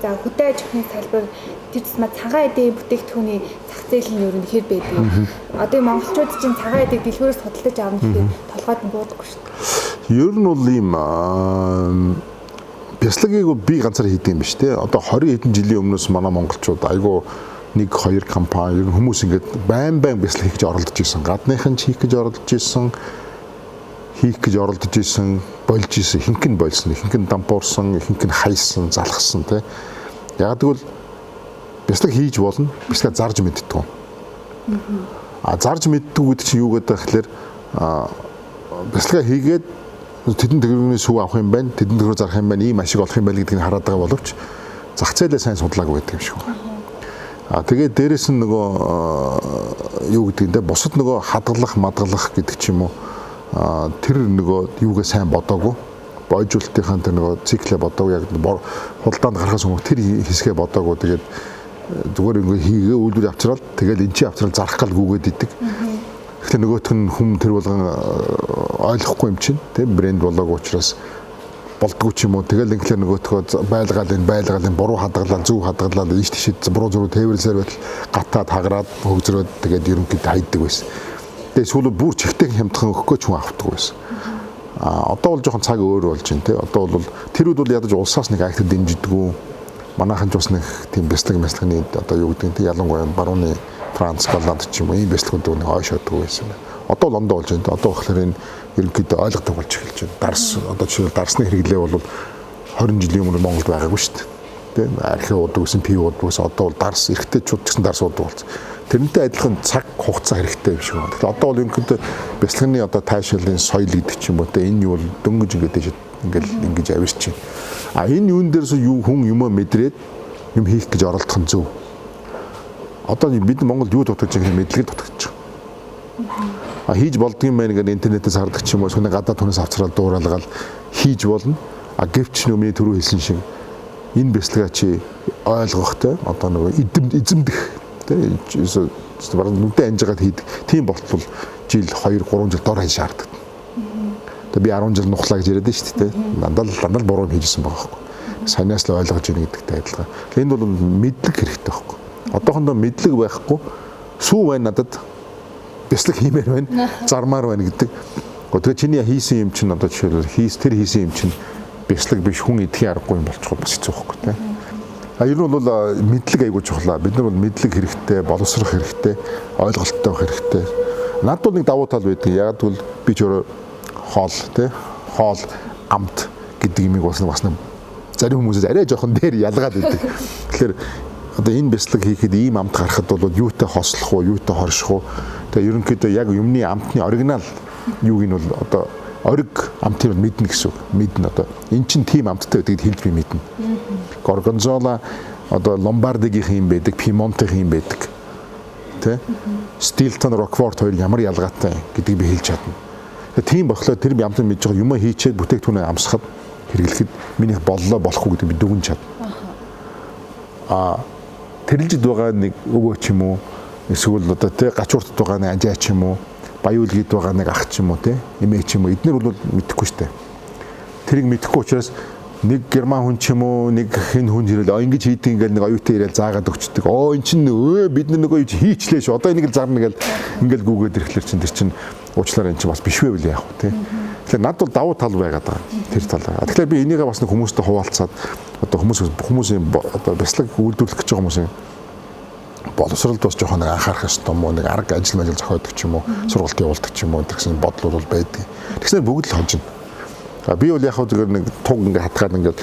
За хөдөө аж ахуйн салбар тэр тусмаа цагаан эдийн бүтээгдэхүүний зах зээл нь ер нь хэр байдаг вэ? Одоо монголчууд чинь цагаан эдийг дэлгүүрээс худалдаж авах гэхээр толгойд нь буудаггүй шүү дээ. Ер нь бол ийм бяцлагийг би ганцаар хийдэг юм биш те. Одоо 20 хэдэн жилийн өмнөөс манай монголчууд айгүй 1-2 компани ер нь хүмүүс ингээд байн бяцлаг хийж оролдож ирсэн. Гадныхан ч хийх гэж оролдож ирсэн. Хийх гэж оролдож ирсэн, болж ирсэн, ихэнх нь болсон, ихэнх нь дампуурсан, ихэнх нь хайсан, залхсан те. Яг тэгвэл бяцлаг хийж болно, бяцлага зарж мэддэг. Зарж мэддэг гэдэг чинь юу гэдэг гэхээр бяцлага хийгээд тэдэн төгрөгийн сүв авах юм байна, тэдэн төгрөг зарах юм байна, ийм ашиг олох юм байна гэдгийг хараад байгаа боловч зах зээлээ сайн судлаагүй байдаг юм шиг байна. Тэгээд дээрэс нь нөгөө юу гэдэг нь те бусад нөгөө хадгалах, мадгалах гэдэг ч юм уу тэр нөгөө юугаа сайн бодоогүй бойжуулалтынхаа тэр нөгөө циклээ бодоогүй яг хулдаанд гарахаас өмнө тэр хэсгээ бодоогүй тэгээд зүгээр ингээ хийгээ үйлдвэр авчраад тэгээд эн чинь авчраад зарах гал гүгээд идэг. Тэгэхээр нөгөөх нь хүм тэр болгон ойлгохгүй юм чинь тийм брэнд болоогүй учраас болдгоо ч юм уу тэгэл ингээл нөгөөтгөө байлгаал буруу хадгалаа зөв хадгалаа ийш тийш буруу зуруу тээвэрлсээр байтал гатаад хагараад хөгзрөөд тэгээд ерөнхийдөө хайдаг байсан. Тэгээ сүүл бүр чихтэй хямдхан өгөхгүй ч хүн авахгүй байсан. Одоо бол жоохон цаг өөр болж байна те. Одоо бол тэр үед бол ядаж улсаас нэг актив дэмжидэггүй. Манайхан ч бас нэг тийм бяцлагны одоо юу гэдэг нь ялангуяа барууны Франц, Голланд ч юм уу ийм бяцлагууд нэг ойшоодгүй байсан байна. Одоо л ондоо болж байна. Одоо болохоор энэ ерөнхийдөө ойлгодог болж эхэлж байна. Дарс одоо жишээл дарсны хэрэглээ бол 20 жилийн өмнө Монголд байгаагүй шүү дээ. Тэ архив уудаг гэсэн пив уудаг гэсэн одоо бол дарс эргэжтэйчүүд гэсэн дарс уудаг болсон. Тэрнтэй адилхан цаг хугацаа хэрэгтэй юм шиг байна. Тэгэхээр одоо бол ерөнхийдөө бяцлагны одоо таашаалын соёл гэдэг ч юм уу тэ энэ юу бол дөнгөж ингэж авирч байна. Энэ юун дээрс юу хүн юмаа мэдрээд юм хийх гэж оролдох нь зөв. Одоо бид Монголд юу дутагдж байгаа мэдлэг дутагдж байгаа. Хийж болдгийм байх гэдэг интернетээс хардаг ч юм уу сүнэ гадаад хүнээс авчраад дууралгаал хийж болно. Гэвч нөмний түрүү хэлсэн шиг энэ бяцлага чи ойлгохтой одоо нөгөө эзэмдэх тийм бараг нүдэ анжгаад хийдэг. Тийм болтол жил 2-3 жил дор хаяж шаарддаг. Тэгээ би 10 жил нухлаа гэж яриад шүү дээ. Дандаа буруу хийжсэн байгаа байхгүй. Санаас л ойлгож ийн гэдэгтэй адилхан. Энд бол мэдлэг хэрэгтэй байхгүй. Одоохондоо мэдлэг байхгүй сүү байна надад бяцлаг хиймээр байна, зармаар байна гэдэг. Тэгээ чиний хийсэн юм чинь одоо жишээлбэл тэр хийсэн юм чинь бяцлаг биш хүн идэхийн аргагүй юм болчиход бас хэцүү байхгүй тийм. Ер нь бол мэдлэг айгуу чухлаа. Бид нар бол мэдлэг хэрэгтэй, боловсрох хэрэгтэй, ойлголттой байх хэрэгтэй. Надад бол нэг давуу тал байдаг. Яг бол би ч өөрөө хоол амт гэдэг юмыг бас нэг зарим хүмүүсээс арай жоохон дээр ялгаад байдаг. Тэгэхээр одоо энэ бяцлаг хийхэд ийм амт гарахад бол юутай хослох уу, юутай хорших уу. Тэгээ ерөнхийдөө яг юмны амтны оригинал юуг нь бол одоо ориг амтыг мэднэ гэсэн үг. Мэднэ одоо эн чинь тийм амттай гэдгийг хэлж би мэднэ. Горгонзола одоо Ломбардигийн юм байдаг, Пьемонтын юм байдаг. Тэ? Стилтон, Рокфорт хоёр ямар ялгаатай гэдгийг би хэлж чадна. Тийм болохоор тэр амтыг мэдж байгаа юмаа хийчээд бүтээгдэхүүнээ амсахад хэрэглэхэд миний боллоо болохгүй гэдэг би дүгнж чадна. Тэрэлжид байгаа нэг өвөө ч юм уу эсвэл одоо тэ гачууртад байгаа нэг анжаа ч юм уу баяуулгид байгаа нэг ах ч юм уу те эмээ ч юм уу эднэр бол мэдэхгүй штэ. Тэрийг мэдэхгүй учраас нэг герман хүн ч юм уу нэг хэн хүн ирэл ингэж хийдэг ингээл нэг оюутан ирээл заагаад өгчдөг. Эн чинь бид нар нөгөө хийчлээ шүү. Одоо энийг л зарна гэл ингээл гүгээд ирэхлээр чинь тэр чинь уучлаарай эн чинь бас биш вэ яах вэ те. Тэгэхээр над бол давуу тал байгаад байгаа. Тэр талаа. Тэгэхээр би энийгээ бас нэг хүмүүстэй хуваалцаад одоо хүмүүсийн одоо бяцлаг үйлдвэрлэх гэж байгаа хүмүүсийн боловсролд бас жоохон нэг анхаарах ёстой юм уу нэг арга ажил зохиодог ч юм уу сургалт явуулдаг ч юм уу гэсэн бодлол бол байдаг. Тэгснээр бүгд л хожно. Би бол яг зүгээр нэг туг ингээ хатгаад ингээ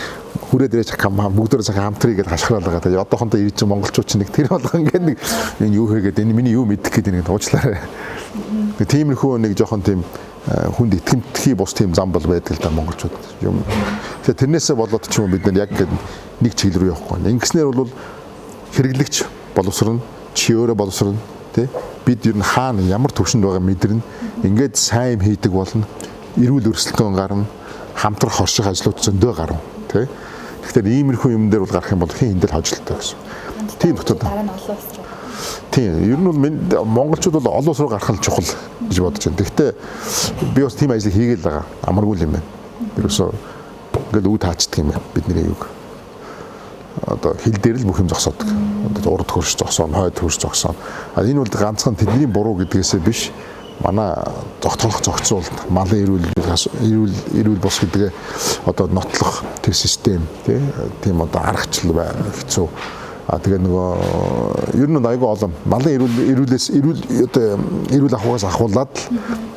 хүрээд ирэж бүгдөө сайхан хамтрыг гэж хашгираалгаа. Тэгээ одоохондоо ирж байгаа монголчууд ч нэг тэр болгоо ингээ нэг энэ юу хийгээд энэ миний юу мэдэх гэдэг нэг уучлаарай. Тиймэрхүү нэг жоохон тийм хүнд итгэмтгий бус тийм зам бол байдаг л да монголчууд юм. Тэгэхээр тэрнээсээ болоод ч юм уу бид нар яг нэг чиглэл рүү явахгүй. Ингэснээр бол хэрэглэгч боловсрон чи өөрөө боловсрон тий бид ер нь хаана ямар төвшөнд байгаа мэдэрнэ. Ингээд сайн юм хийдэг болно. Эрүүл өрсөлдөөн гарна. Хамтрах хорших ажлууд зөндөө гарна тий. Тэгэхээр иймэрхүү юм дээр бол гарах юм бол хин эндэл хожлолтой гэсэн. Тийм дотоод. Тийм ер нь бол монголчууд бол олон улс руу гарах нь чухал гэж бодож байна. Гэхдээ би бас тийм ажлыг хийгээл байгаа. Амаргүй юм байна. Ерөөсөө ингээд үд таачдаг юм байна бидний юг. одоо хил дээр л бүх юм зогсоодог. Одоо урд хөрш зогсооно, хойд хөрш зогсооно. А энэ бол ганцхан тэдний буруу гэдгээсээ биш. Манай зогтолох зохицуулалт, малын эрүүл бос гэдгээ одоо нотлох тэр систем тийм одоо аргачлал хэцүү. А тэгээ нөгөө ер нь айгүй олон малын эрүүл ахуйгаас ахуулаад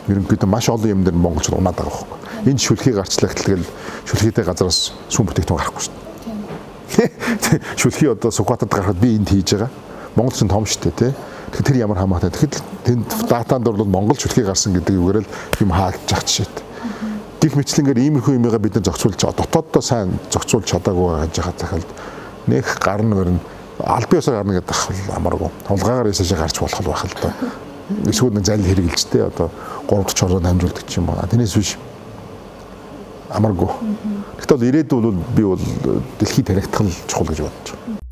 ерөнхийдөө маш олон юм дээр монголчууд унаад байгаа байхгүй. Энд шүлхий гарчлах тэгэл шүлхийтэй газараас сүм бүтээгдэхүүн гарахгүй шүү дээ. Шүлхий одоо Сүхбаатарт гарахад би энд хийж байгаа. Монгол ч том шүү дээ, тий. Тэгэхээр тэр ямар хамаатай. Тэгэхээр тэнд датанд бол Монгол шүлхий гарсан гэдэг үгээр л юм хаагдчих жишээт. Гэх мэтлэнгээр иймэрхүү юмгаа бид нар зохицуулж дотооддоо сайн зохицуулж чадаагүй гэж захиалд нэх гарна мөрн албан ёсоор гарна гэдэг ах амаргүй. Хулгаагаар ясаашаа гарч болох байх л да. Эсвэл нэг зал хэрэгжилжтэй одоо 3-4 ороод хамжуулдаг юм байна. Тэрнээс биш амаргүй. Гэхдээ бол ирээдүйд би бол дэлхий тарихдах нь чухал гэж бодож байна.